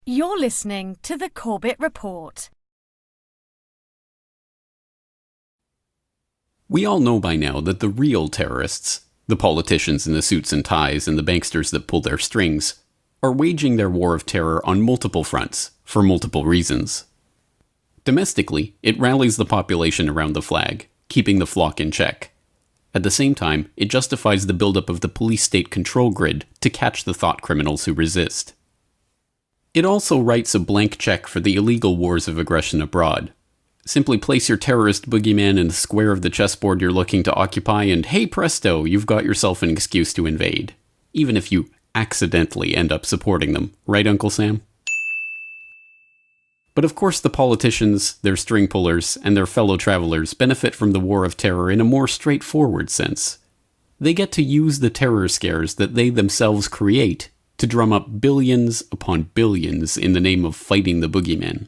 You're listening to the Corbett Report. We all know by now that the real terrorists, the politicians in the suits and ties and the banksters that pull their strings, are waging their war of terror on multiple fronts, for multiple reasons. Domestically, it rallies the population around the flag, keeping the flock in check. At the same time, it justifies the buildup of the police-state control grid to catch the thought criminals who resist. It also writes a blank check for the illegal wars of aggression abroad. Simply place your terrorist boogeyman in the square of the chessboard you're looking to occupy and hey presto, you've got yourself an excuse to invade. Even if you accidentally end up supporting them. Right, Uncle Sam? But of course the politicians, their string pullers, and their fellow travelers benefit from the war of terror in a more straightforward sense. They get to use the terror scares that they themselves create to drum up billions upon billions in the name of fighting the boogeyman.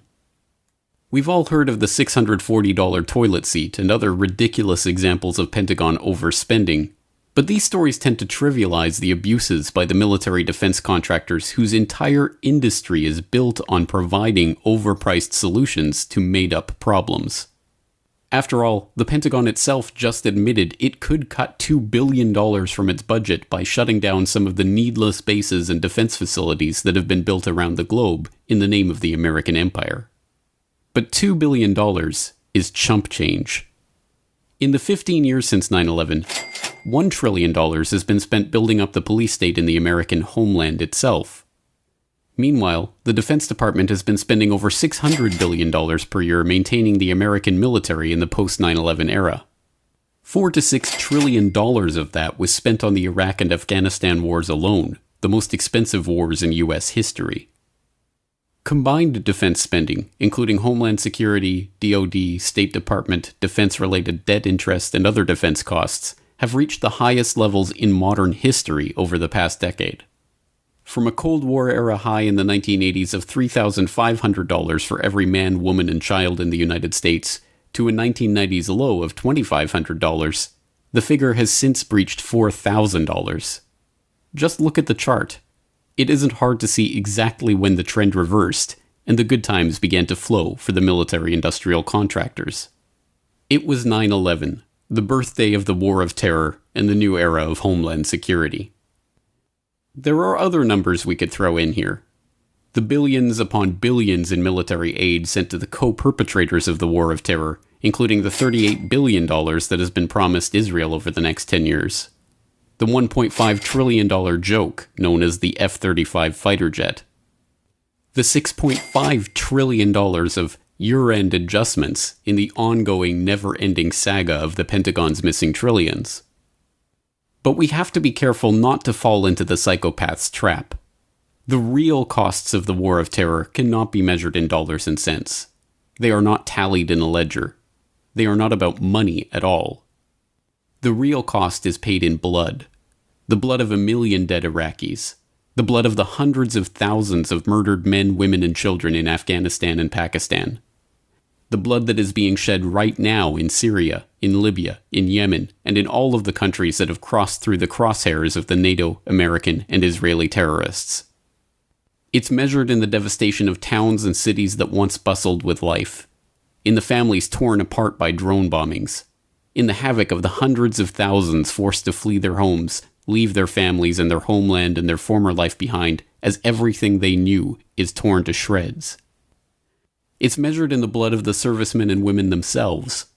We've all heard of the $640 toilet seat and other ridiculous examples of Pentagon overspending, but these stories tend to trivialize the abuses by the military defense contractors whose entire industry is built on providing overpriced solutions to made-up problems. After all, the Pentagon itself just admitted it could cut $2 billion from its budget by shutting down some of the needless bases and defense facilities that have been built around the globe in the name of the American empire. But $2 billion is chump change. In the 15 years since 9/11, $1 trillion has been spent building up the police state in the American homeland itself. Meanwhile, the Defense Department has been spending over $600 billion per year maintaining the American military in the post-9/11 era. $4 to $6 trillion of that was spent on the Iraq and Afghanistan wars alone, the most expensive wars in U.S. history. Combined defense spending, including Homeland Security, DoD, State Department, defense-related debt interest, and other defense costs, have reached the highest levels in modern history over the past decade. From a Cold War-era high in the 1980s of $3,500 for every man, woman, and child in the United States, to a 1990s low of $2,500, the figure has since breached $4,000. Just look at the chart. It isn't hard to see exactly when the trend reversed, and the good times began to flow for the military-industrial contractors. It was 9/11, the birthday of the War of Terror and the new era of Homeland Security. There are other numbers we could throw in here. The billions upon billions in military aid sent to the co-perpetrators of the War of Terror, including the $38 billion that has been promised Israel over the next 10 years. The $1.5 trillion joke known as the F-35 fighter jet. The $6.5 trillion of year-end adjustments in the ongoing, never-ending saga of the Pentagon's missing trillions. But we have to be careful not to fall into the psychopath's trap. The real costs of the War of Terror cannot be measured in dollars and cents. They are not tallied in a ledger. They are not about money at all. The real cost is paid in blood. The blood of 1 million dead Iraqis. The blood of the hundreds of thousands of murdered men, women, and children in Afghanistan and Pakistan. The blood that is being shed right now in Syria, in Libya, in Yemen, and in all of the countries that have crossed through the crosshairs of the NATO, American, and Israeli terrorists. It's measured in the devastation of towns and cities that once bustled with life, in the families torn apart by drone bombings, in the havoc of the hundreds of thousands forced to flee their homes, leave their families and their homeland and their former life behind as everything they knew is torn to shreds. It's measured in the blood of the servicemen and women themselves,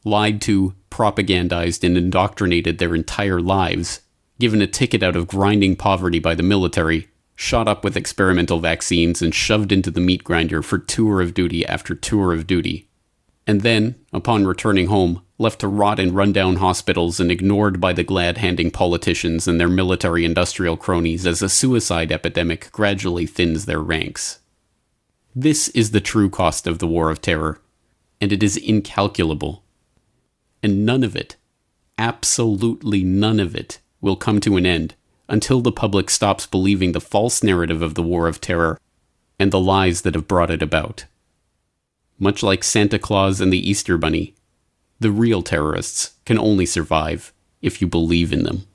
lied to, propagandized, and indoctrinated their entire lives, given a ticket out of grinding poverty by the military, shot up with experimental vaccines, and shoved into the meat grinder for tour of duty after tour of duty. And then, upon returning home, left to rot in rundown hospitals and ignored by the glad-handing politicians and their military-industrial cronies as a suicide epidemic gradually thins their ranks. This is the true cost of the War of Terror, and it is incalculable. And none of it, absolutely none of it, will come to an end until the public stops believing the false narrative of the War of Terror and the lies that have brought it about. Much like Santa Claus and the Easter Bunny, the real terrorists can only survive if you believe in them.